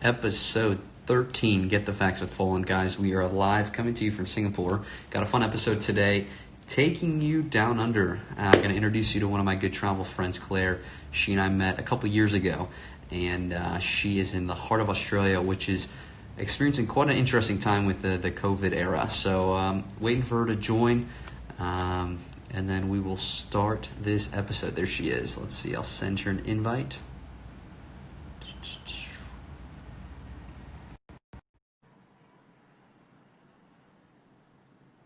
Episode 13, Get the Facts with Folan. Guys, we are live coming to you from Singapore. Got a fun episode today, taking you down under. I'm going to introduce you to one of my good travel friends, Claire. She and I met a couple years ago, and she is in the heart of Australia, which is experiencing quite an interesting time with the COVID era. So waiting for her to join, and then we will start this episode. There she is. Let's see, I'll send her an invite.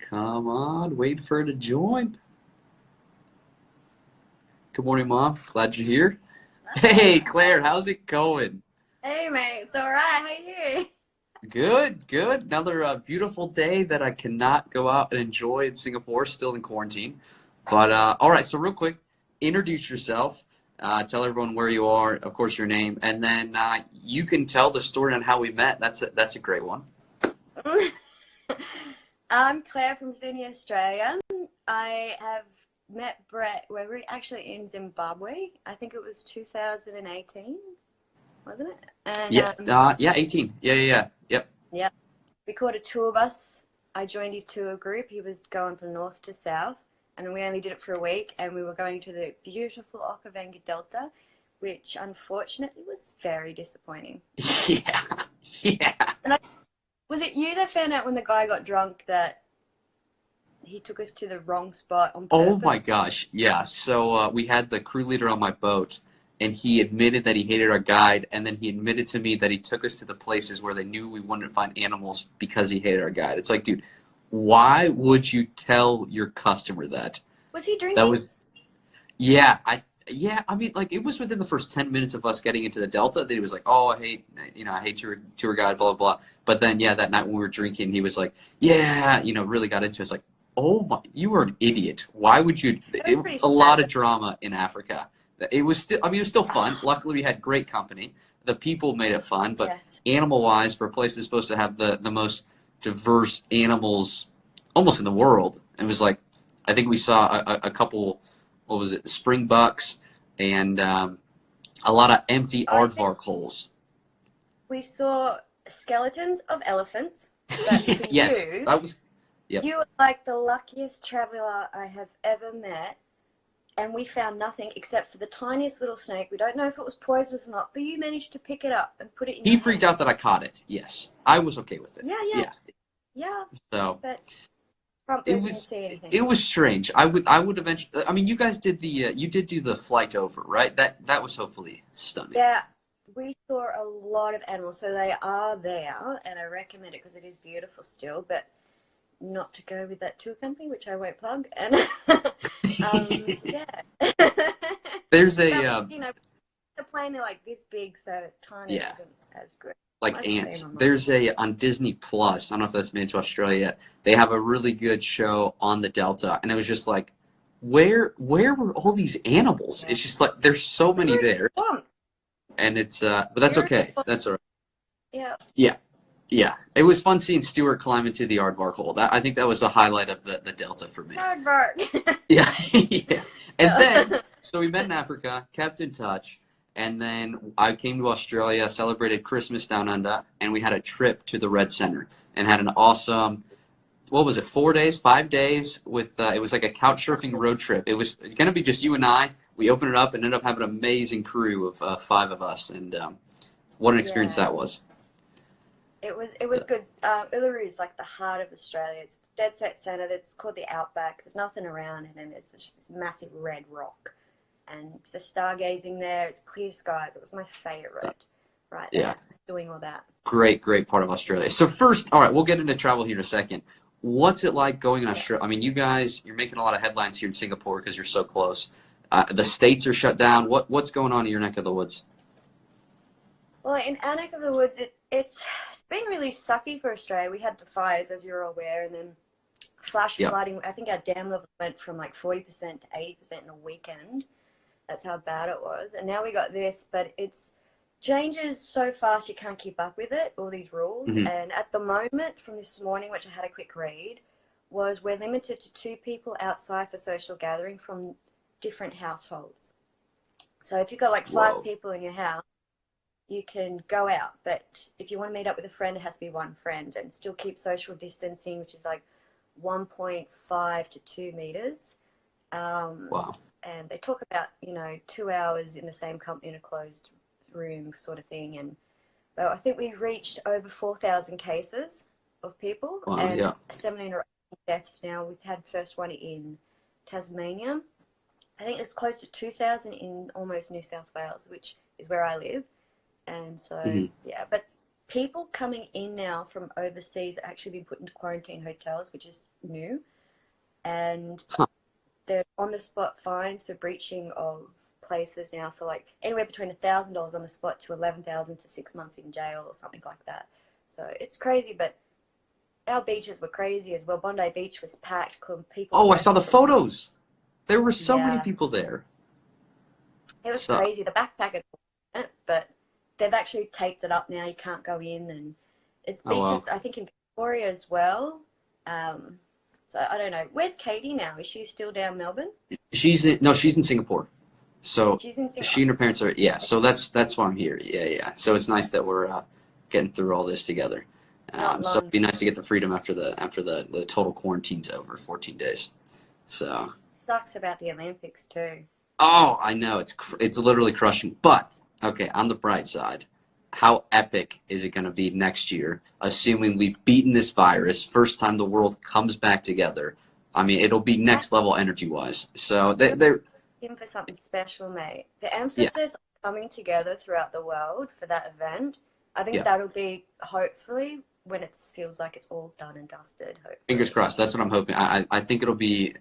Come on, wait for her to join. Good morning, Mom. Glad you're here. Hey, Claire, how's it going? Hey, mate. It's all right. How are you? Good, good. Another beautiful day that I cannot go out and enjoy in Singapore, still in quarantine. But all right, so real quick, introduce yourself. Tell everyone where you are, of course, your name, and then you can tell the story on how we met. That's a great one. I'm Claire from Sydney, Australia. I have met Brett when we were actually in Zimbabwe. I think it was 2018, wasn't it? And Yeah, 18. Yep. yeah, we caught a tour bus. I joined his tour group. He was going from north to south, and we only did it for a week. And we were going to the beautiful Okavango Delta, which unfortunately was very disappointing. Yeah. And was it you that found out when the guy got drunk that he took us to the wrong spot on purpose? Oh my gosh, yeah. So we had the crew leader on my boat, and he admitted that he hated our guide, and then he admitted to me that he took us to the places where they knew we wouldn't find animals because he hated our guide. It's like, dude, why would you tell your customer that? Was he drinking? That was, yeah, I mean, like, it was within the first 10 minutes of us getting into the Delta that he was like, oh, I hate your tour guide, blah, blah, blah. But then, yeah, that night when we were drinking, he was like, yeah, really got into it. It's like, oh my, you were an idiot. Why would you? A lot of drama in Africa. It was still, it was still fun. Luckily, we had great company. The people made it fun, but Yes. Animal-wise, for a place that's supposed to have the most diverse animals almost in the world, it was like, I think we saw a couple, what was it, springbucks, and a lot of empty aardvark holes. We saw skeletons of elephants. But for Yes, you, that was. Yep. you were like the luckiest traveler I have ever met. And we found nothing except for the tiniest little snake. We don't know if it was poisonous or not, but you managed to pick it up and put it in He your freaked hand. out that I caught it. Yes, I was okay with it. Yeah. So But Trump it didn't was see anything. it was strange. I would eventually. I mean, you guys did you did do the flight over, right? That was hopefully stunning. Yeah, we saw a lot of animals, so they are there, and I recommend it because it is beautiful still, but not to go with that tour company, which I won't plug. And yeah, There's a the plane they're like this big, so tiny Yeah. isn't as good. like Like ants. Fame, There's on Disney Plus. I don't know if that's made it to Australia yet. They have a really good show on the Delta, and it was just like, where were all these animals? Yeah. It's just like there's so many there, and it's but that's okay. That's all right. Yeah. Yeah, it was fun seeing Stuart climb into the aardvark hole. I think that was the highlight of the Delta for me. Hard work. Yeah, yeah. And then, so we met in Africa, kept in touch, and then I came to Australia, celebrated Christmas down under, and we had a trip to the Red Center and had an awesome, what was it, 4 days, 5 days with, it was like a couch surfing road trip. It was going to be just you and I. We opened it up and ended up having an amazing crew of 5 of us, and what an experience that was. It was good. Uluru is like the heart of Australia. It's the dead set centre. It's called the Outback. There's nothing around, and then there's just this massive red rock. And the stargazing there, it's clear skies. It was my favourite right there, Yeah. doing all that. Great part of Australia. So first, all right, we'll get into travel here in a second. What's it like going in Australia? I mean, you guys, you're making a lot of headlines here in Singapore because you're so close. The states are shut down. What's going on in your neck of the woods? Well, in our neck of the woods, it's been really sucky for Australia. We had the fires, as you're aware, and then flash flooding. I think our dam level went from like 40% to 80% in a weekend. That's how bad it was. And now we got this, but it's changes so fast you can't keep up with it, all these rules. Mm-hmm. And at the moment, from this morning, which I had a quick read, was we're limited to 2 people outside for social gathering from different households. So if you've got like 5 people in your house, you can go out, but if you want to meet up with a friend, it has to be one friend and still keep social distancing, which is like 1.5 to 2 meters. Wow. And they talk about, 2 hours in the same company in a closed room sort of thing. And but I think we reached over 4,000 cases of people Wow. and Yeah. 17 or 18 deaths now. We've had first one in Tasmania. I think it's close to 2,000 in almost New South Wales, which is where I live. And so, yeah, but people coming in now from overseas are actually been put into quarantine hotels, which is new. And Huh. they're on the spot fines for breaching of places now for like anywhere between $1,000 on the spot to 11,000 to 6 months in jail or something like that. So it's crazy, but our beaches were crazy as well. Bondi Beach was packed. People Oh, I saw the arrested. photos. There were so many Yeah, people there. it was So, crazy. The backpackers, but they've actually taped it up now. You can't go in, and it's oh beaches. well. I think in Victoria as well. So I don't know. Where's Katie now? Is she still down Melbourne? She's in Singapore. So She's in she Singapore. and her parents are, yeah. So that's why I'm here. Yeah, yeah. So it's nice that we're getting through all this together. Not So it'd be London. nice to get the freedom after the total quarantine's over, 14 days. So, Sucks about the Olympics too. oh, I know it's literally crushing. But okay, on the bright side, how epic is it going to be next year? Assuming we've beaten this virus, first time the world comes back together. I mean, it'll be I next level energy wise. So feel they're in for something special, mate. The yeah, emphasis on coming together throughout the world for that event, I think yeah. that'll be hopefully when it feels like it's all done and dusted. Fingers Hopefully. crossed. That's what I'm hoping. I think it'll be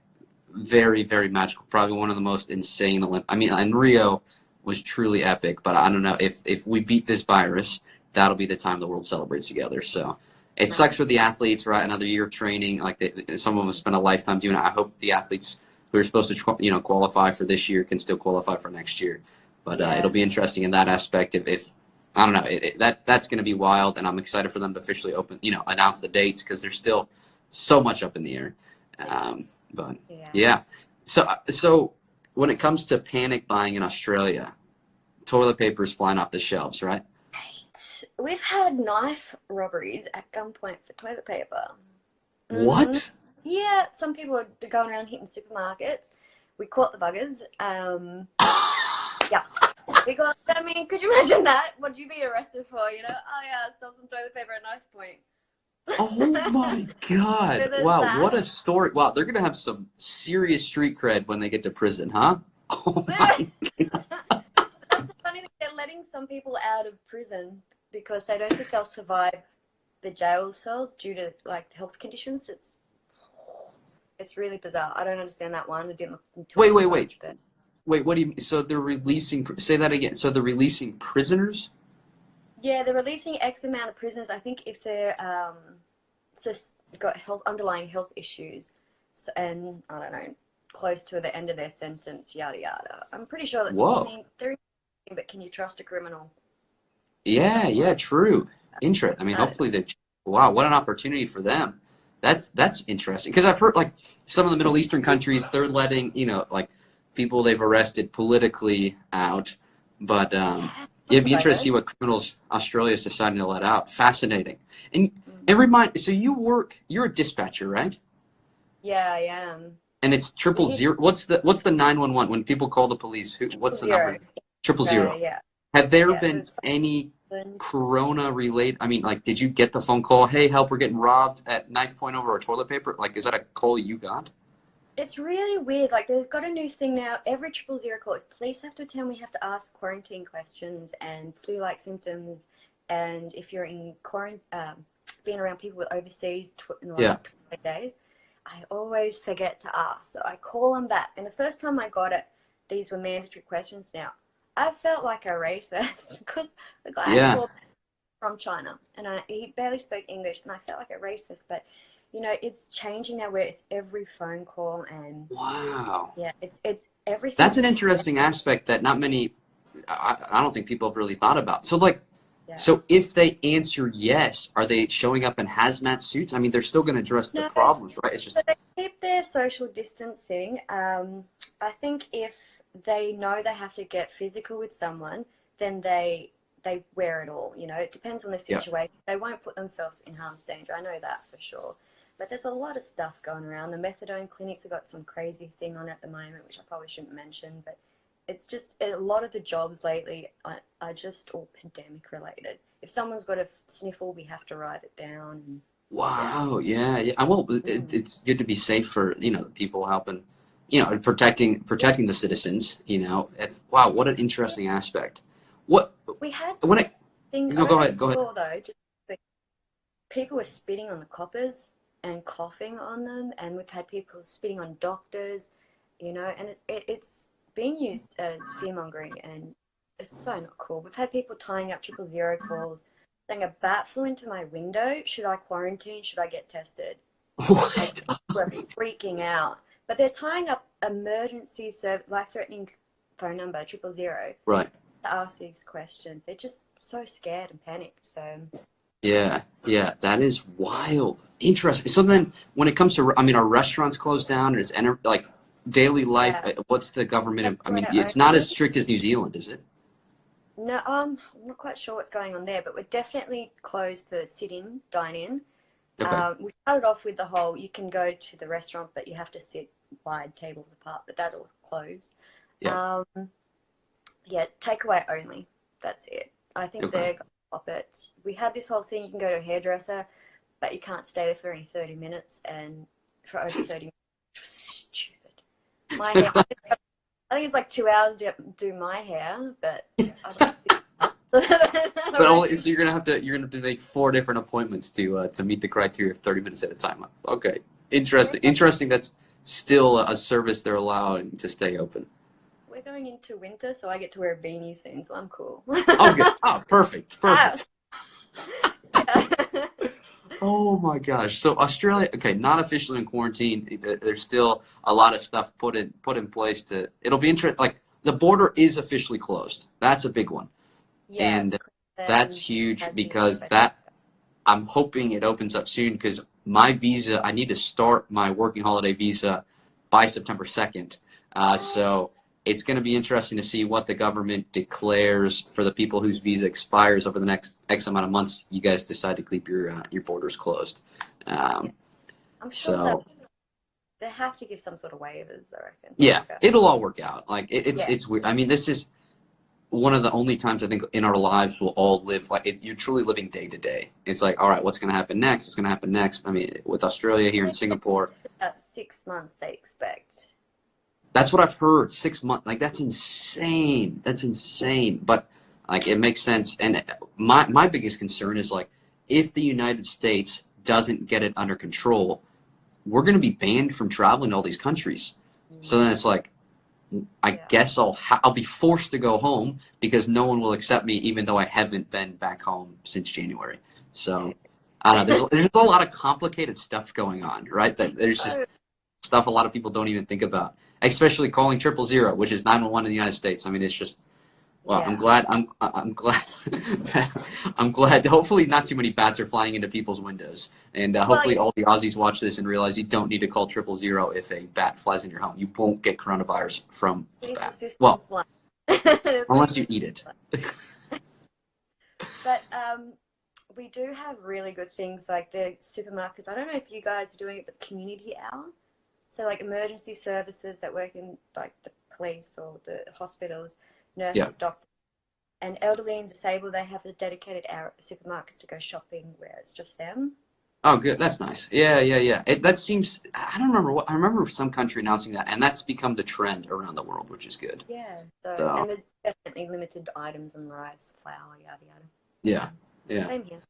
very, very magical. Probably one of the most insane I mean, and Rio was truly epic, but I don't know if we beat this virus, that'll be the time the world celebrates together. So it sucks Mate. for the athletes, right? Another year of training, like some of them spent a lifetime doing it. I hope the athletes who are supposed to, qualify for this year can still qualify for next year. But it'll Yeah. be interesting in that aspect. If I don't know, that's going to be wild, and I'm excited for them to officially announce the dates because there's still so much up in the air. But Yeah. yeah, so when it comes to panic buying in Australia, toilet paper is flying off the shelves, right? We've had knife robberies at gunpoint for toilet paper. Hmm. What? Yeah, some people are going around hitting supermarkets. We caught the buggers. Yeah. Because, I mean, could you imagine that? What'd you be arrested for? Oh yeah, I stole some toilet paper at knife point. Oh my So God. there's Wow, what that. a story. Wow, they're going to have some serious street cred when they get to prison, huh? Oh my. That's the funny thing. They're letting some people out of prison because they don't think they'll survive the jail cells due to like health conditions. It's really bizarre. I don't understand that one. I didn't look into it Wait, too wait, wait. much, but Wait, what do you mean? So they're releasing, say that again. So they're releasing prisoners? yeah, they're releasing X amount of prisoners. I think if they're just got underlying health issues, so, and I don't know, close to the end of their sentence, yada yada. I'm pretty sure that I Whoa. mean they're, but can you trust a criminal? Yeah, Like, yeah, true. Interest. I mean, I don't know. hopefully they've. Wow, what an opportunity for them. That's interesting because I've heard like some of the Middle Eastern countries they're letting like people they've arrested politically out, but Yeah, it'd be what I interesting to see heard. what criminals Australia's deciding to let out. Fascinating. And Mm. and remind. So you're a dispatcher, right? Yeah, I am. And it's We triple hit zero. What's the 911 when people call the police? What's the zero. number? Triple Australia, zero. yeah, Have there yeah. So been it's any England. corona related? I mean, like, did you get the phone call? Hey, help! We're getting robbed at knife point over our toilet paper. Like, is that a call you got? It's really weird. Like they've got a new thing now. Every 000 call, if police have to attend, we have to ask quarantine questions and flu-like symptoms. And if you're in quarantine, being around people with overseas in the Yeah. last 20 days, I always forget to ask. So I call them back. And the first time I got it, these were mandatory questions. Now I felt like a racist because the guy I Yeah. called from China, and he barely spoke English, and I felt like a racist. But it's changing now where it's every phone call, and Wow. yeah, it's That's everything's an interesting aspect that not many. I don't think people have really thought about. So like. yeah. So if they answer yes, are they showing up in hazmat suits? I mean, they're still going to address the No, problems, right? It's so just they keep their social distancing. I think if they know they have to get physical with someone, then they they wear it all. It depends on the Yeah. situation. They won't put themselves in harm's danger. I know that for sure. But there's a lot of stuff going around. The methadone clinics have got some crazy thing on at the moment, which I probably shouldn't mention. But it's just a lot of the jobs lately are just all pandemic related. If someone's got a sniffle, we have to write it down. And, Wow. Yeah. Yeah. Well, it's good to be safe for, the people helping, protecting the citizens, It's, wow, what an interesting aspect. What, we had when it, things, I no, don't go know if ahead. Go you ahead. saw though, just like, people were spitting on the coppers and coughing on them, and we've had people spitting on doctors, and it's being used as fear mongering, and it's so not cool. We've had people tying up 000 calls saying a bat flew into my window. Should I quarantine? Should I get tested? Like What? people are freaking out, but they're tying up emergency life-threatening phone number 000 Right. to ask these questions. They're just so scared and panicked. So. Yeah, yeah, that is wild. Interesting. So then, when it comes to, are restaurants closed down? Or is like daily life? Yeah, What's the government? takeaway It's not only. as strict as New Zealand, is it? No, I'm not quite sure what's going on there, but we're definitely closed for sit-in, dine-in. Okay. We started off with the whole you can go to the restaurant, but you have to sit wide tables apart, but that all closed. Yeah. Yeah, takeaway only. That's it. I think Okay. they're going to stop it. We had this whole thing, you can go to a hairdresser, but you can't stay there for only 30 minutes, and for over 30 minutes, which was stupid. My hair, I think it's like 2 hours to do my hair, but I But only so you're gonna have to make 4 different appointments to meet the criteria of 30 minutes at a time. Okay. Interesting. Interesting. That's still a service they're allowing to stay open. we're going into winter, so I get to wear a beanie soon, so I'm cool. Oh, good. Oh, perfect. Perfect. Yeah. Oh my gosh. So Australia, okay, not officially in quarantine. There's still a lot of stuff put in place to. It'll be interesting. Like the border is officially closed. That's a big one, Yeah, and that's then huge has been because open. that I'm hoping it opens up soon because my visa. I need to start my working holiday visa by September 2nd. So it's going to be interesting to see what the government declares for the people whose visa expires over the next X amount of months. You guys decide to keep your borders closed. Yeah. Um, I'm sure that so they have to give some sort of waivers, I reckon. yeah, Okay. it'll all work out. Like Yeah. it's weird. I mean, this is one of the only times I think in our lives we'll all live like you're truly living day to day. It's like, all right, what's going to happen next? What's going to happen next? I mean, with Australia here in Singapore. About 6 months they expect. That's what I've heard. 6 months, like that's insane. That's insane. But like it makes sense. And my biggest concern is like if the United States doesn't get it under control, we're going to be banned from traveling to all these countries. So then it's like I Yeah. guess I'll be forced to go home because no one will accept me, even though I haven't been back home since January. So I don't know. There's a lot of complicated stuff going on, right? That there's just Oh, stuff a lot of people don't even think about, especially calling 000, which is 911 in the United States. I mean, it's just, well, I'm yeah. glad, I'm glad, I'm glad. Hopefully, not too many bats are flying into people's windows, and Well, hopefully, yeah, all the Aussies watch this and realize you don't need to call 000 if a bat flies in your home. You won't get coronavirus from a police bat. Well, assistance line. unless Police you eat it. But we do have really good things like the supermarkets. I don't know if you guys are doing it, but community hour. So like emergency services that work in like the police or the hospitals, nurses, Yeah. doctors, and elderly and disabled, they have a dedicated hour at the supermarkets to go shopping where it's just them. Oh, good. That's nice. Yeah, yeah, yeah. That seems. I don't remember what. I remember some country announcing that, and that's become the trend around the world, which is good. Yeah. So So and there's definitely limited items on rice, flour, yada yada. yeah, yeah. Same here.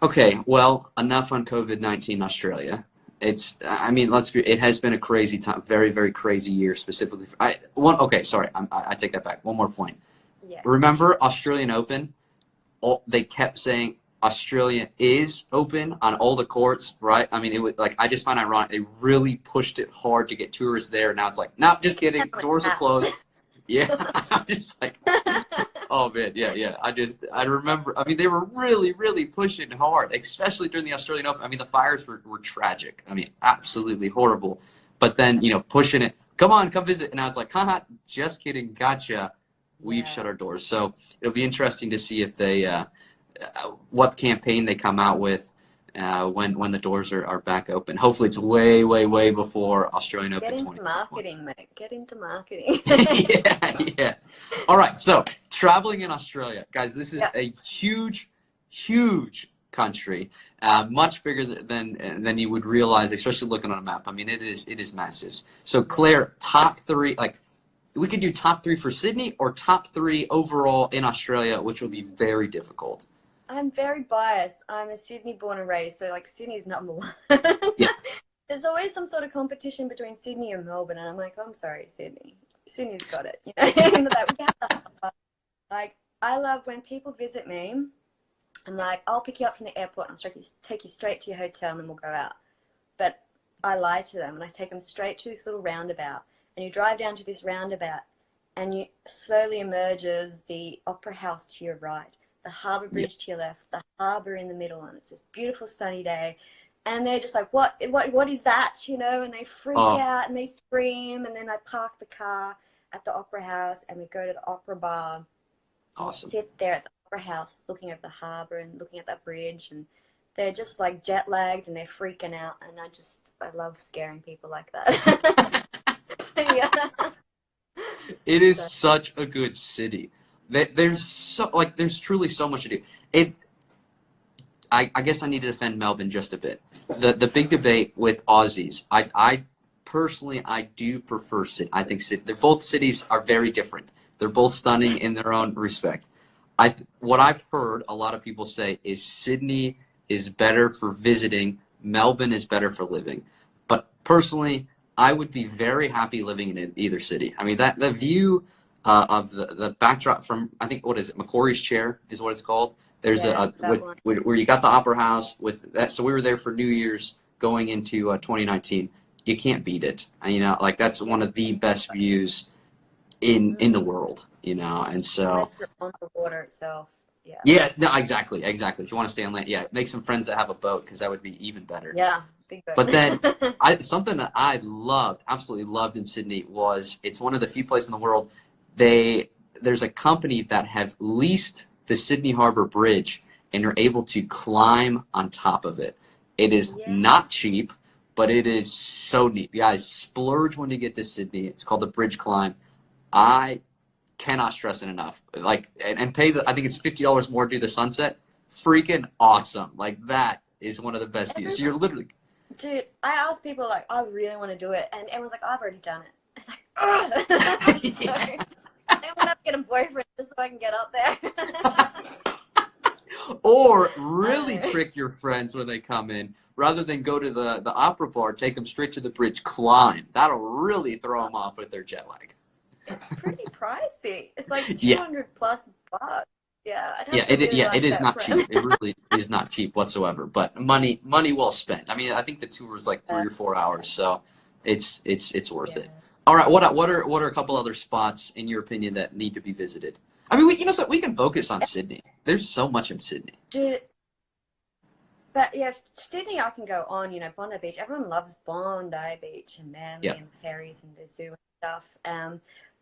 Okay, well, enough on COVID-19 Australia. It's, I mean, it has been a crazy time, very, very crazy year specifically. Okay, sorry, I take that back. One more point. Yeah. Remember Australian Open? They kept saying Australia is open on all the courts, right? I mean, it was like, I just find ironic. They really pushed it hard to get tourists there. Now it's like, nope, just kidding. Doors are closed. Yeah, I'm just like, oh man, yeah, yeah. I remember. I mean, they were really, really pushing hard, especially during the Australian Open. I mean, the fires were tragic. I mean, absolutely horrible. But then, pushing it. Come on, come visit. And I was like, haha, just kidding, gotcha. We've Yeah. shut our doors. So it'll be interesting to see if they what campaign they come out with when the doors are back open. Hopefully, it's way, way, way before Australian Get Open into 2021. marketing, mate. Get into marketing. Yeah, yeah. All right, so traveling in Australia, guys, this is Yeah. a huge, huge country, much bigger than you would realize, especially looking on a map. I mean, it is massive. So, Claire, top three, like we could do top three for Sydney or top three overall in Australia, which will be very difficult. I'm very biased. I'm a Sydney born and raised, so like Sydney's number one. Yeah. There's always some sort of competition between Sydney and Melbourne, and I'm like, I'm sorry, Sydney. Sydney's got it. You know, like I love when people visit me. I'm like, I'll pick you up from the airport and take you straight to your hotel, and then we'll go out. But I lie to them, and I take them straight to this little roundabout, and you drive down to this roundabout, and you slowly emerges the Opera House to your right, the Harbour Bridge to your left, the harbour in the middle, and it's this beautiful sunny day. And they're just like, what is that? You know, and they freak out and they scream. And then I park the car at the Opera House and we go to the Opera Bar. Awesome. Sit there at the Opera House looking at the harbour and looking at that bridge. And they're just like jet lagged and they're freaking out. And I love scaring people like that. Yeah. It is such a good city. There's truly so much to do. I guess I need to defend Melbourne just a bit. The big debate with Aussies. I personally do prefer Sydney. I think they're both cities are very different. They're both stunning in their own respect. What I've heard a lot of people say is Sydney is better for visiting, Melbourne is better for living. But personally, I would be very happy living in either city. I mean, that the view of the backdrop from, I think, what is it, Macquarie's Chair is what it's called. There's where you got the Opera House with that. So we were there for New Year's going into 2019. You can't beat it. And, you know, like that's one of the best views in the world. You know, and so unless you're on the water itself. Yeah. Yeah. No, exactly. If you want to stay on land, yeah, make some friends that have a boat because that would be even better. Yeah. Big boat. But then something that I absolutely loved in Sydney was it's one of the few places in the world there's a company that have leased the Sydney Harbor Bridge and you're able to climb on top of it. It is not cheap, but it is so neat. You guys, splurge when you get to Sydney. It's called the Bridge Climb. I cannot stress it enough. Like, and pay I think it's $50 more to do the sunset. Freaking awesome. Like, that is one of the best views. So you're literally... Dude, I ask people, like, I really want to do it. And everyone's like, I've already done it. I'm like, ugh. I want to get a boyfriend just so I can get up there. Or really trick your friends when they come in. Rather than go to the opera bar, take them straight to the bridge, climb. That'll really throw them off with their jet lag. It's pretty pricey. It's like 200 plus bucks. Yeah, it is not cheap. It really is not cheap whatsoever. But money well spent. I mean, I think the tour is like 3 or 4 hours, so it's worth it. All right, what are a couple other spots in your opinion that need to be visited? I mean, we can focus on Sydney. There's so much in Sydney. Dude, but yeah, Sydney I can go on. You know, Bondi Beach. Everyone loves Bondi Beach and Manly and the ferries and the zoo and stuff.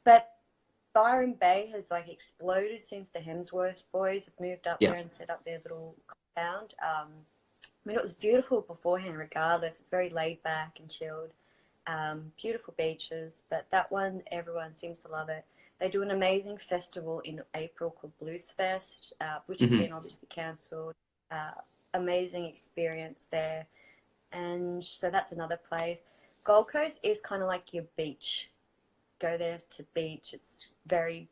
But Byron Bay has like exploded since the Hemsworth boys have moved up there and set up their little compound. I mean, it was beautiful beforehand regardless. It's very laid back and chilled. Beautiful beaches, but that one, everyone seems to love it. They do an amazing festival in April called Blues Fest, which has been obviously cancelled. Amazing experience there. And so that's another place. Gold Coast is kind of like your beach. Go there to beach. It's very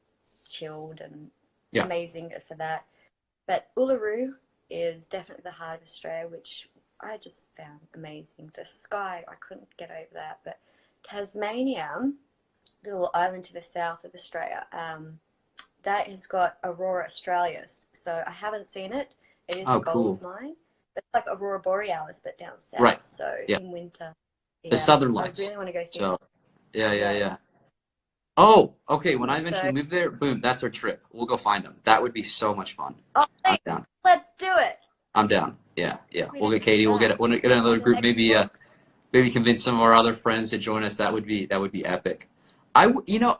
chilled and amazing for that. But Uluru is definitely the heart of Australia, which I just found amazing. The sky, I couldn't get over that. But Tasmania, the little island to the south of Australia, that has got Aurora Australis. So I haven't seen it. It is a gold mine. It's like Aurora Borealis, but down south. Right. So in winter. The Southern Lights. I really want to go see it. Yeah. Oh, okay. When I eventually move there, boom, that's our trip. We'll go find them. That would be so much fun. Oh, I'm down. Let's do it. I'm down. Yeah. We'll get Katie. We'll get another group. Maybe convince some of our other friends to join us. That would be epic. Oh yeah.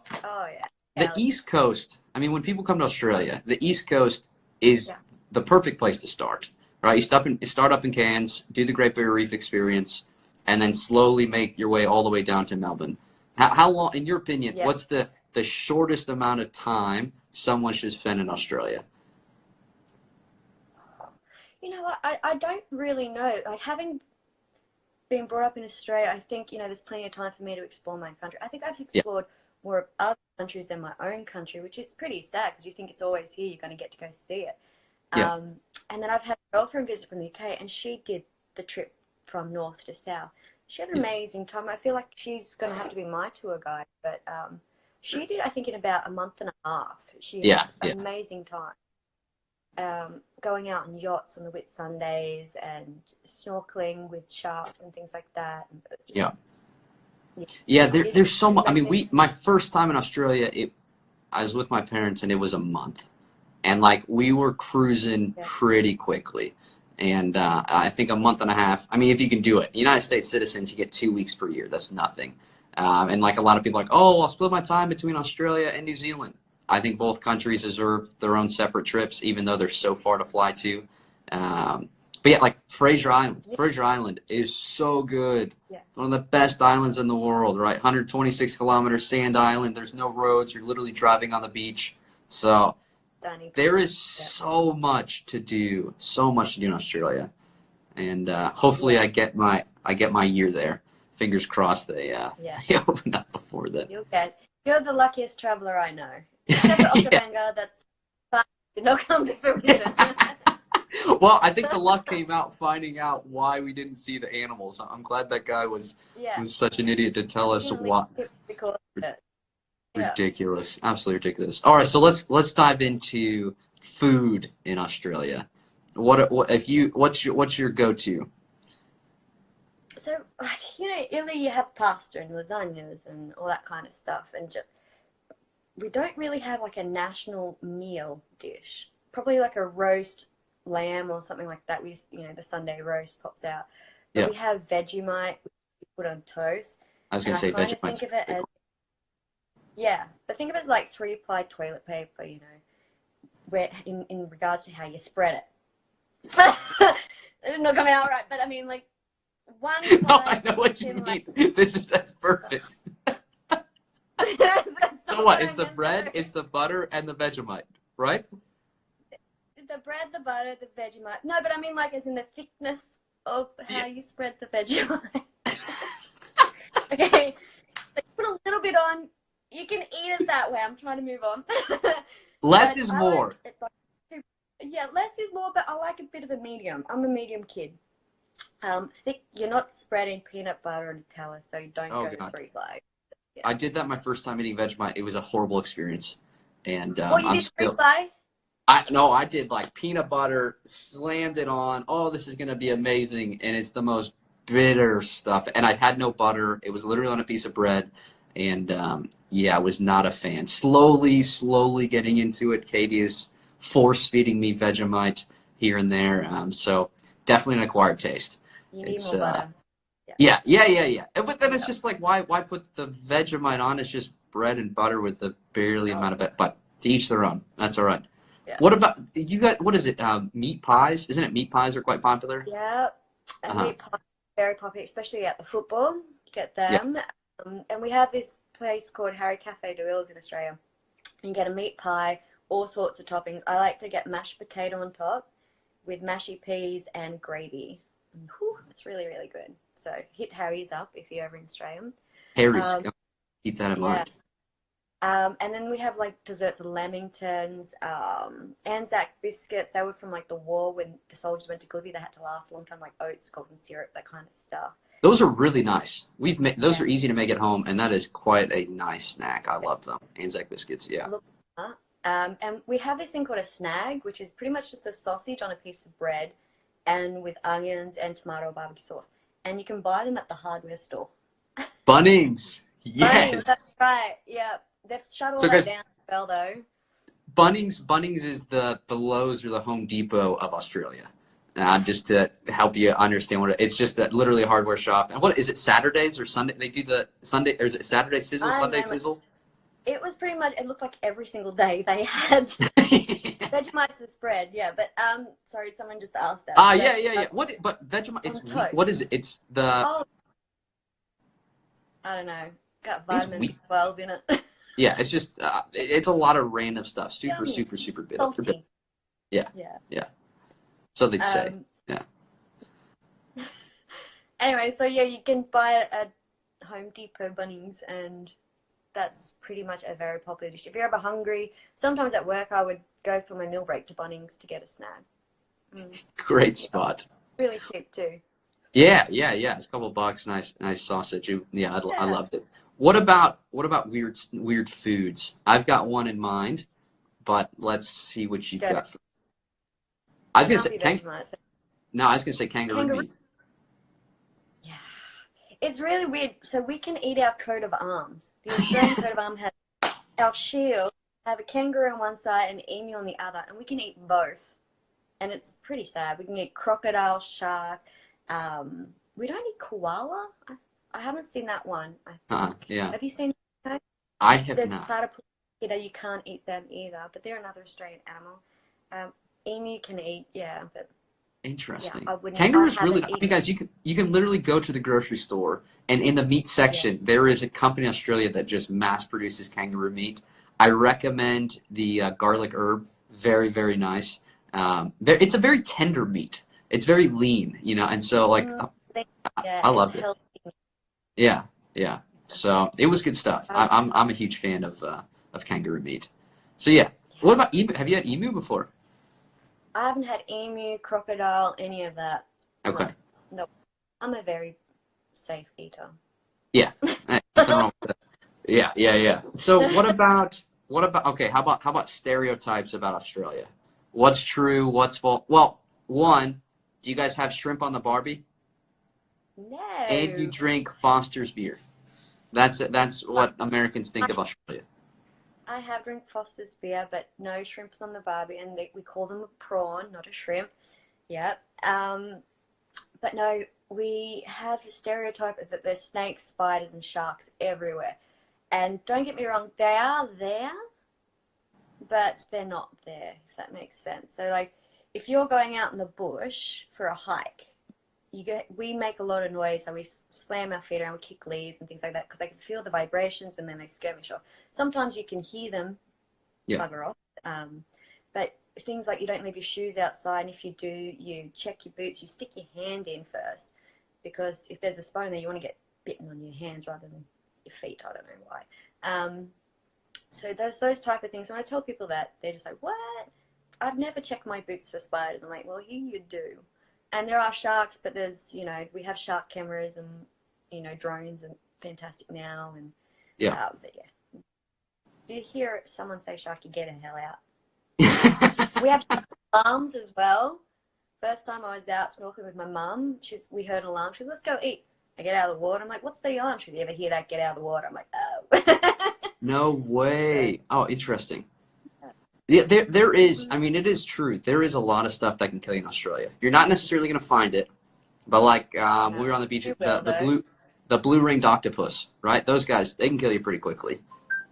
The East Coast. I mean, when people come to Australia, the East Coast is Yeah. the perfect place to start, right? You start up in Cairns, do the Great Barrier Reef experience, and then slowly make your way all the way down to Melbourne. How long, in your opinion, Yeah. what's the shortest amount of time someone should spend in Australia? You know what? I don't really know. Like, having been brought up in Australia, I think, there's plenty of time for me to explore my country. I think I've Yeah, explored more of other countries than my own country, which is pretty sad because you think it's always here, you're going to get to go see it. yeah, Um, and then I've had a girlfriend visit from the UK, and she did the trip from north to south. She had an yeah, amazing time. I feel like she's going to have to be my tour guide, but she did, I think, in about a month and a half. She had yeah, an yeah, amazing time. Going out on yachts on the Whitsundays and snorkeling with sharks and things like that. And just, yeah. yeah, Yeah, it's there's so much. I mean, amazing. my first time in Australia, I was with my parents and it was a month. And like we were cruising Yeah, pretty quickly. And I think a month and a half. I mean, if you can do it, United States citizens, you get 2 weeks per year. That's nothing. And like a lot of people, are like, oh, I'll split my time between Australia and New Zealand. I think both countries deserve their own separate trips, even though they're so far to fly to. Um, but yeah, like Fraser Island. yeah, Fraser Island is so good. yeah. One of the best islands in the world, right? 126 kilometers sand island. There's no roads. You're literally driving on the beach. So Stunning. there is Yeah, so much to do in Australia, and hopefully yeah, I get my year there. Fingers crossed they yeah. they open up before then. You'll get. You're the luckiest traveler I know, except for Yeah. Okabanga. That's did not come to fruition. Well, I think the luck came out finding out why we didn't see the animals. I'm glad that guy Yeah, was such an idiot to tell us unfortunately, what. because of it. Yeah. Ridiculous, absolutely ridiculous. All right, so let's dive into food in Australia. What if you what's your go-to? So, Italy, you have pasta and lasagnas and all that kind of stuff, and just, we don't really have like a national meal dish. Probably like a roast lamb or something like that. The Sunday roast pops out. But Yeah, we have Vegemite we put on toast, I was gonna and I say kind of Vegemite's think of it pretty as, cool. yeah, I think of it like three-ply toilet paper, where in regards to how you spread it. It did not come out right, but I mean, like, one No, I ply know what you in like, mean. That's perfect. that's So not what? what I It's the meant, bread, sorry. it's the butter, and the Vegemite, right? The bread, the butter, the Vegemite. No, but I mean, like, as in the thickness of Yeah. how you spread the Vegemite. Okay, like, put a little bit on. You can eat it that way. I'm trying to move on. Less But is I like more. it like, yeah, less is more, but I like a bit of a medium. I'm a medium kid. Thick. You're not spreading peanut butter and Nutella, so you don't Oh go to God, three flag. Yeah. I did that my first time eating Vegemite. It was a horrible experience, and What you I'm did three still. flag? I no, I did like peanut butter, slammed it on. Oh, this is gonna be amazing, and it's the most bitter stuff. And I had no butter. It was literally on a piece of bread, and yeah, I was not a fan. Slowly getting into it. Katie is force feeding me Vegemite here and there. So definitely an acquired taste. You need It's more butter. Yeah. yeah. But then it's Yeah. just like why put the Vegemite on? It's just bread and butter with the barely Oh, amount of it. But to each their own. That's all right. yeah. What about you got what is it? Meat pies? Isn't it meat pies are quite popular? Yeah. And Uh-huh. meat pie is very popular, especially at the football. Get Yeah. them. And we have this place called Harry Cafe de Wills in Australia. You get a meat pie, all sorts of toppings. I like to get mashed potato on top with mashy peas and gravy. And, whew, it's really, really good. So hit Harry's up if you're ever in Australia. Harry's. Um, Keep that in yeah. mind. And then we have like desserts, lamingtons, Anzac biscuits. They were from like the war when the soldiers went to Gallipoli. They had to last a long time, like oats, golden syrup, that kind of stuff. Those are really nice. Those Yeah, are easy to make at home, and that is quite a nice snack. I yeah. love them. Anzac biscuits, I yeah. look at that. And we have this thing called a snag, which is pretty much just a sausage on a piece of bread and with onions and tomato barbecue sauce. And you can buy them at the hardware store. Bunnings. Bunnings, Yes. that's right. Yeah, they've shut all So that guys, down as well, though. Bunnings is the Lowe's or the Home Depot of Australia. Just to help you understand it's just literally a hardware shop. And what is it? Saturdays or Sunday? They do the Sunday or is it Saturday sizzle? I Sunday know. sizzle? It was pretty much, it looked like every single day they had Vegemite's a spread, yeah. But sorry, someone just asked that. Ah, But yeah. What? But Vegemite, it's on wheat. What toast. is it? It's the Oh, I don't know. Got it's vitamin wheat. B12 in it. Yeah, it's just it's a lot of random stuff. Super, Yummy, super, super bitter. salty. Yeah, Yeah. yeah. So they say. Um. Yeah. Anyway, so yeah, you can buy it at Home Depot, Bunnings, and that's pretty much a very popular dish. If you're ever hungry, sometimes at work I would go for my meal break to Bunnings to get a snack. Mm, Great yeah, spot. really cheap too. Yeah. It's a couple bucks. Nice sausage. Yeah, I Yeah, loved it. What about weird foods? I've got one in mind, but let's see what you've go. got. I was gonna Can't say be Vegemite. So no, I was gonna say kangaroo kangaroo. meat. Yeah, it's really weird. So we can eat our coat of arms. The Australian coat of arms has our shield, have a kangaroo on one side and an emu on the other, and we can eat both. And it's pretty sad. We can eat crocodile, shark. We don't eat koala. I haven't seen that one, I think. Yeah, Have you seen that? I have There's not. platypus. You can't eat them either, but they're another Australian animal. Emu can eat, yeah, but yeah, Interesting. I wouldn't. I Kangaroos really. haven't I eaten. mean, guys, you can literally go to the grocery store and in the meat Yeah. section there is a company in Australia that just mass produces kangaroo meat. I recommend the garlic herb. Very nice. It's a very tender meat. It's very lean, and so like Mm, yeah, I it's loved it. healthy. Yeah, yeah. So it was good stuff. Um, I'm a huge fan of kangaroo meat. So yeah. What about emu? Have you had emu before? I haven't had emu, crocodile, any of that. No, Okay. no. I'm a very safe eater. Yeah. Nothing wrong with that. Yeah. So what about okay, how about stereotypes about Australia? What's true, what's false? Well, one, do you guys have shrimp on the Barbie? And you No. drink Foster's beer. That's But what Americans think I, of Australia. I have drink Foster's beer, but no shrimps on the barbie, and we call them a prawn, not a shrimp. Yeah. But no, we have the stereotype that there's snakes, spiders, and sharks everywhere. And don't get me wrong, they are there, but they're not there, if that makes sense. So, like, if you're going out in the bush for a hike, we make a lot of noise, so we slam our feet around, we kick leaves and things like that, because they can feel the vibrations and then they skirmish off. Sometimes you can hear them Yeah. bugger off, but things like you don't leave your shoes outside, and if you do, you check your boots, you stick your hand in first, because if there's a spider there, you want to get bitten on your hands rather than your feet. I don't know why. So there's those type of things. When I tell people that, they're just like, "What? I've never checked my boots for spiders." I'm like, "Well, here you do." And there are sharks, but we have shark cameras and drones and fantastic now and Yeah. but yeah, if you hear someone say shark, you get the hell out. We have alarms as well. First time I was out snorkeling with my mum, we heard an alarm. She goes, "Let's go eat." I get out of the water. I'm like, "What's the alarm?" She goes, "You ever hear that? Get out of the water." I'm like, "Oh." No So, way. Oh, interesting. Yeah, there is. mhm. I mean, it is true. There is a lot of stuff that can kill you in Australia. You're not necessarily going to find it, but like when we were on the beach, You the will the though. blue the blue ringed octopus, right? Those guys, they can kill you pretty quickly.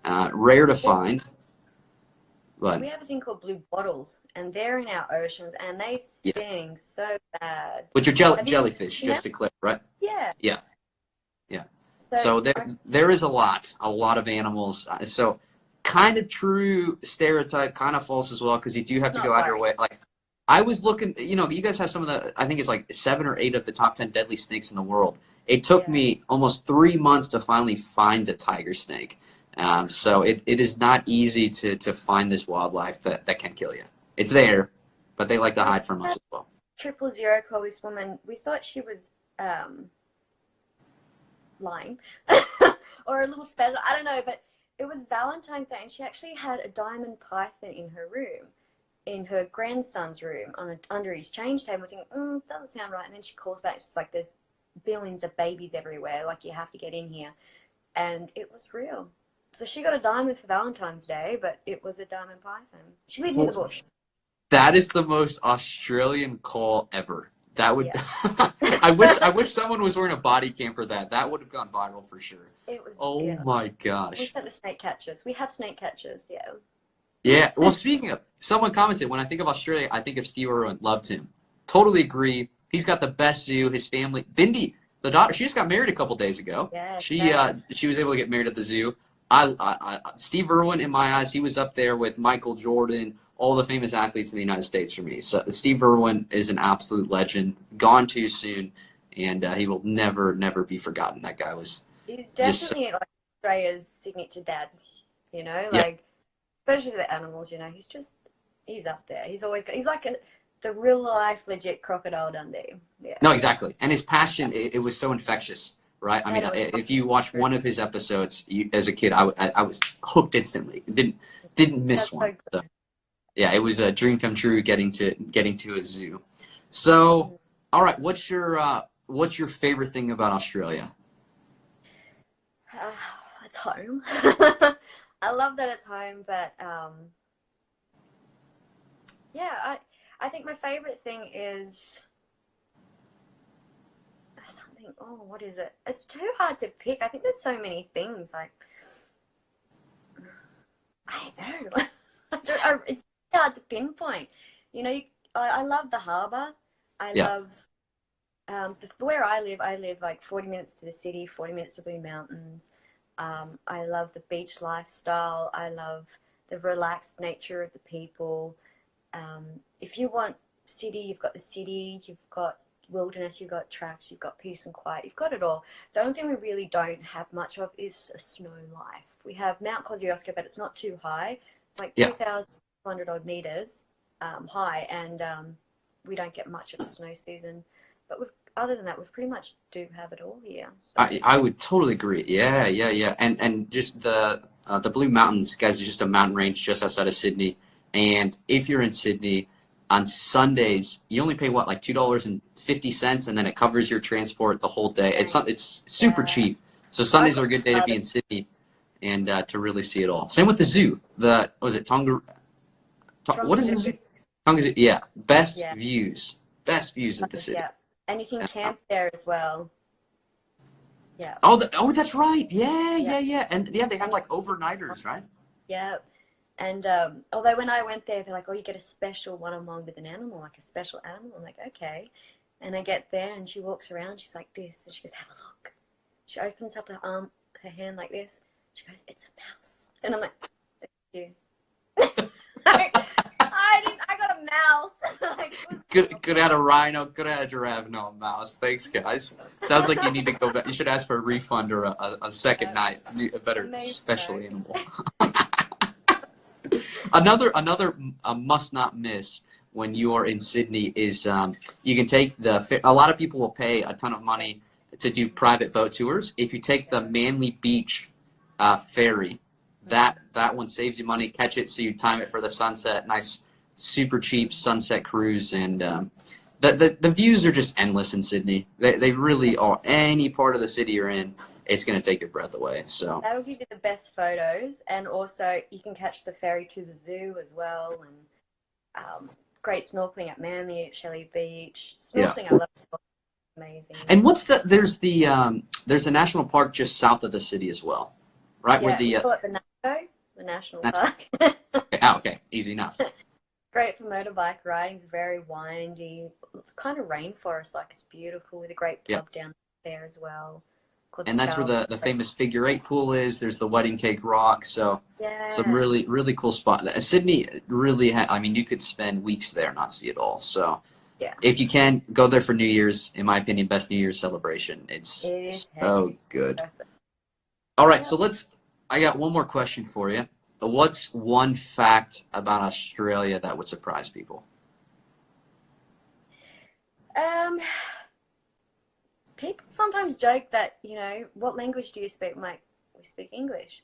Rare to Well, find, but we have a thing called blue bottles, and they're in our oceans, and they yeah. sting so bad. But you're Have you jellyfish, seen them? just to clear, right? Yeah. Yeah, yeah. So So there is a lot of animals. So kind of true stereotype, kind of false as well, because you do have to not go out of your worry. way. Like I was looking, you guys have some of the, I think it's like 7 or 8 of the top 10 deadly snakes in the world. It took Yeah. me almost 3 months to finally find a tiger snake. So it is not easy to find this wildlife that can kill you. It's there, but they like to We hide from us had as well. 000 call this woman. We thought she was lying or a little special. I don't know, but it was Valentine's Day, and she actually had a diamond python in her room, in her grandson's room, under his change table. I think, doesn't sound right. And then she calls back. She's like, "There's billions of babies everywhere. Like, you have to get in here." And it was real. So she got a diamond for Valentine's Day, but it was a diamond python. She lived near the Well, bush. that is the most Australian call ever. That would. Yeah. I wish someone was wearing a body cam for that. That would have gone viral for sure. It was, Oh yeah. my We gosh. sent the snake catchers. We have snake catchers, yeah. Yeah. Well, speaking of, someone commented when I think of Australia, I think of Steve Irwin. Loved him. Totally agree. He's got the best zoo. His family. Bindi, the daughter, she just got married a couple days ago. Yeah, She was able to get married at the zoo. Steve Irwin, in my eyes, he was up there with Michael Jordan, all the famous athletes in the United States for me. So Steve Irwin is an absolute legend. Gone too soon, and he will never, never be forgotten. That guy was he's just so, definitely like Australia's signature dad, yeah. like especially the animals, he's up there. He's like the real life legit crocodile Dundee. Yeah. No, exactly. And his passion, it was so infectious, right? I mean, And it was if you watch one of his episodes as a kid, I was hooked instantly. Didn't miss that's so one. So, good. yeah, it was a dream come true getting to a zoo. So, all right, what's your favorite thing about Australia? It's home. I love that it's home, but yeah, I think my favorite thing is something. Oh, what is it? It's too hard to pick. I think there's so many things. Like I don't know. It's hard to pinpoint. I love the harbour. I Yeah, love where I live like 40 minutes to the city, 40 minutes to Blue Mountains. I love the beach lifestyle. I love the relaxed nature of the people. If you want city, you've got the city, you've got wilderness, you've got tracks, you've got peace and quiet, you've got it all. The only thing we really don't have much of is a snow life. We have Mount Kosciuszko, but it's not too high. It's like yeah. 2,200 odd meters high, and we don't get much of the snow season. But other than that, we pretty much do have it all here. So I would totally agree. Yeah, yeah, yeah. And just the Blue Mountains, guys, is just a mountain range just outside of Sydney. And if you're in Sydney on Sundays, you only pay what, like $2.50, and then it covers your transport the whole day. It's super yeah, cheap. So I Sundays are got a good day to be in Sydney and to really see it all. Same with the zoo. Was it Tonga? What is the zoo? Trongaroo. Tonga Zoo. Yeah, Yeah, best views of the city. yeah, and you can Uh, camp there as well. Yeah, oh, that's right. Yeah, yeah, yeah, yeah. And yeah, they have and you, like overnighters, right? yeah. And although when I went there, they're like, "Oh, you get a special one-on-one with an animal, like a special animal." I'm like, "Okay." And I get there, and she walks around. She's like this, and she goes, "Have a look." She opens up her hand like this. She goes, "It's a mouse," and I'm like, "Thank you." I got a mouse. Like, it was Could have had a rhino, could have had a giraffe, no a mouse. Thanks, guys. Sounds like you need to go back. You should ask for a refund or a second night. A better amazing special though. animal. Another must not miss when you are in Sydney is you can take a lot of people will pay a ton of money to do private boat tours. If you take the Manly Beach ferry, that one saves you money. Catch it so you time it for the sunset. Nice, super cheap sunset cruise, and the views are just endless in Sydney. They really are. Any part of the city you're in, it's going to take your breath away. So That'll give you the best photos, and also you can catch the ferry to the zoo as well, and great snorkeling at Manly at Shelley Beach. yeah. Snorkeling, I love it. Amazing. And there's a national park just south of the city as well, right? Where Yeah, we the call it the National that's Park. okay, easy enough. Great for motorbike riding. It's very windy, kind of rainforest like. It's beautiful with a great Yeah. pub down there as well called the And that's where Scarlet. the famous figure eight pool is. There's the Wedding Cake Rock. So some Yeah, really, really cool spot. Sydney really, I mean, you could spend weeks there and not see it all. So yeah. if you can, go there for New Year's. In my opinion, best New Year's celebration. It It's is so heavy. good. Perfect. All right, Yep. so I got one more question for you. What's one fact about Australia that would surprise people? Um, People sometimes joke that, what language do you speak? I'm like, we speak English.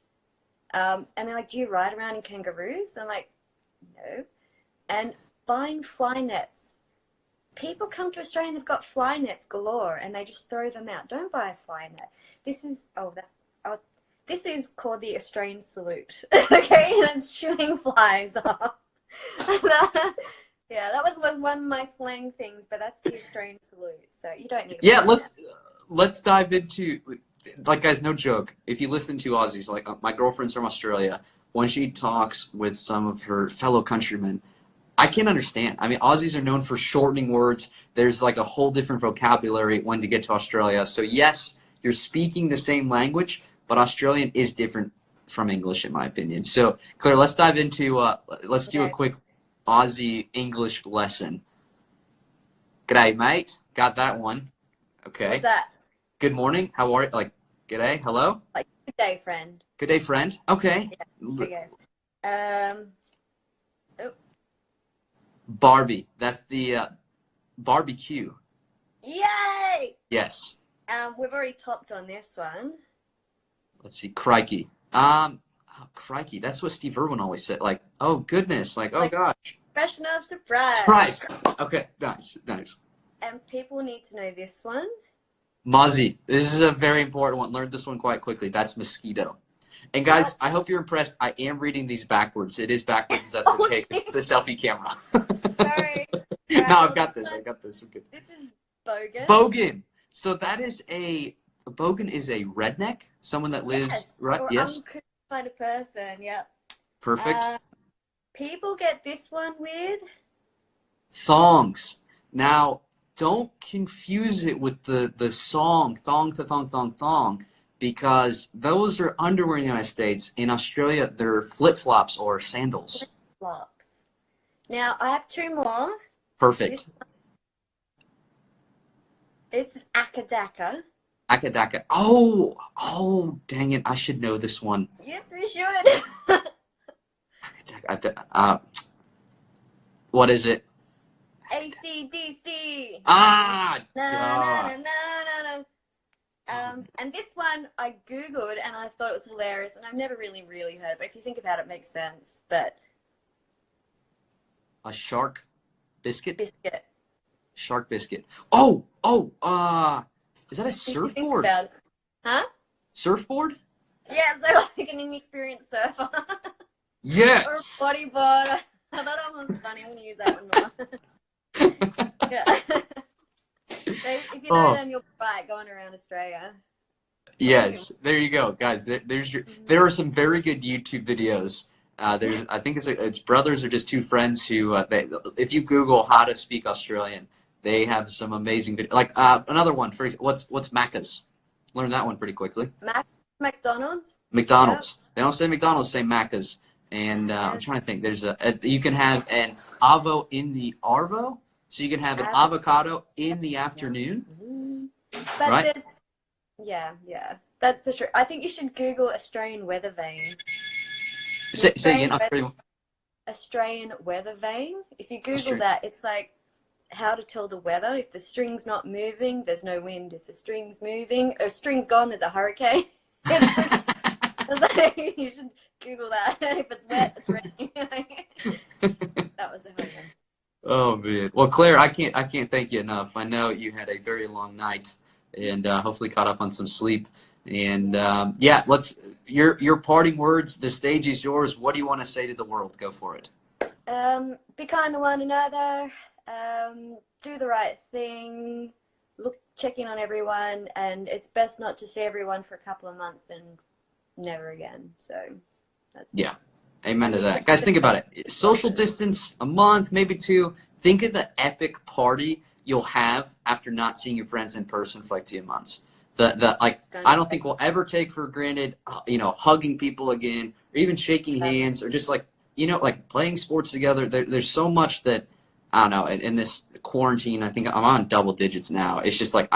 And they're like, do you ride around in kangaroos? I'm like, no. And buying fly nets. People come to Australia and they've got fly nets galore and they just throw them out. Don't buy a fly net. This is called the Australian salute. Okay, and it's shooting flies off. Yeah, that was one of my slang things, but that's the Australian salute, so you don't need to Yeah, worry about let's dive into, like, guys, no joke. If you listen to Aussies, like my girlfriend's from Australia, when she talks with some of her fellow countrymen, I can't understand. I mean, Aussies are known for shortening words. There's like a whole different vocabulary when to get to Australia. So yes, you're speaking the same language, but Australian is different from English, in my opinion. So Claire, let's dive into let's do a Okay. quick Aussie English lesson. G'day, mate. Got that one. What's Okay. that? Good morning. How are you? Like, g'day. Hello. Like, good day, friend. Good day, friend. Okay. Yeah. Okay. Oh, Barbie. That's the barbecue. yay! Yes. We've already topped on this one. Let's see. Crikey. Crikey. That's what Steve Irwin always said. Like, oh goodness. Like, oh Like, gosh. expression of surprise. Surprise. Okay. Nice. Nice. And people need to know this one. Mozzie. This is a very important one. Learned this one quite quickly. That's mosquito. And guys, What? I hope you're impressed. I am reading these backwards. It is backwards. That's Oh, okay. It's the selfie camera. sorry. No, Right, I've well, got this this. one, I've got this. We're good. this is bogan. Bogan. So that is a bogan is a redneck, someone that lives Yes, right. or Yes, uncouth kind of person. Yep. perfect. People get this one with Thongs. Now, don't confuse it with the song thong to thong thong thong, because those are underwear in the United States. In Australia, they're flip flops or sandals. flocks. Now I have two more. Perfect. It's akadaka. Akadaka. Oh, dang it! I should know this one. Yes, we should. Akadaka. What is it? AC/DC. Ah, Na, duh. na, na, na, na. And this one I googled and I thought it was hilarious, and I've never really heard it. But if you think about it, it makes sense. But A shark biscuit. biscuit. Shark biscuit. Oh, is that a If you think surfboard? about it. Huh? Surfboard? Yeah, so like an inexperienced surfer. Or a Yes. bodyboard. I thought that one was funny. I'm gonna use that one more. Yeah. So if you know it on your bike going around Australia. Yes. There you go, guys. There are some very good YouTube videos. I think it's brothers or just two friends who if you Google how to speak Australian, they have some amazing videos. Like another one for what's Macca's? Learned that one pretty quickly. McDonald's? McDonald's. They don't say McDonald's, say Macca's. And I'm trying to think. There's you can have an avo in the arvo, so you can have an avocado in the afternoon. But Right? there's, yeah. That's the truth. I think you should Google Australian weather vane. Say again. Australian weather vane. If you Google Australian. that, it's like how to tell the weather. If the string's not moving, there's no wind. If the string's moving, or string's gone, there's a hurricane. You should Google that. If it's wet, it's raining. That was the whole thing. Oh man. Well, Claire, I can't thank you enough. I know you had a very long night, and hopefully caught up on some sleep. And yeah, your parting words. The stage is yours. What do you want to say to the world? Go for it. Be kind to one another. Do the right thing. Check in on everyone, and it's best not to see everyone for a couple of months and never again. So that's Amen to that. Guys, think about it. Social distance, a month, maybe two. Think of the epic party you'll have after not seeing your friends in person for like 2 months. I don't think we'll ever take for granted, hugging people again, or even shaking hands, or just like playing sports together. There's so much that, I don't know, in this quarantine, I think I'm on double digits now. It's just like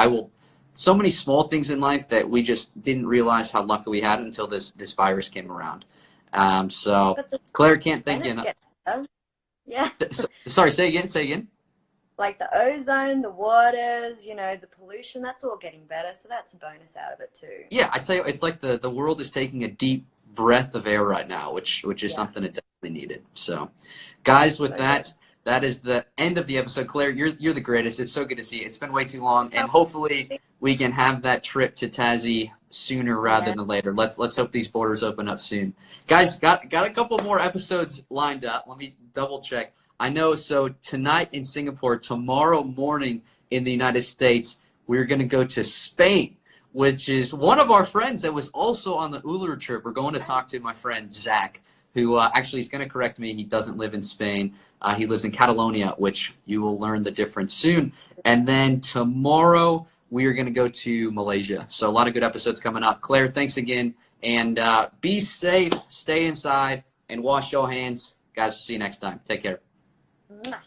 so many small things in life that we just didn't realize how lucky we had until this virus came around. So Claire, can't thank you enough. Yeah. Sorry, say again. Like the ozone, the waters, the pollution, that's all getting better. So that's a bonus out of it too. Yeah, I tell you, it's like the world is taking a deep breath of air right now, which is something it definitely needed. So, guys, with that is the end of the episode. Claire, you're the greatest. It's so good to see you. It's been way too long, and hopefully we can have that trip to Tassie sooner rather than later. Let's hope these borders open up soon. Guys, got a couple more episodes lined up. Let me double check. I know. So tonight in Singapore, tomorrow morning in the United States, we're going to go to Spain, which is one of our friends that was also on the Uluru trip. We're going to talk to my friend Zach, who actually is going to correct me. He doesn't live in Spain. He lives in Catalonia, which you will learn the difference soon. And then tomorrow, we are going to go to Malaysia. So a lot of good episodes coming up. Claire, thanks again. And be safe, stay inside, and wash your hands. Guys, we'll see you next time. Take care. Mwah.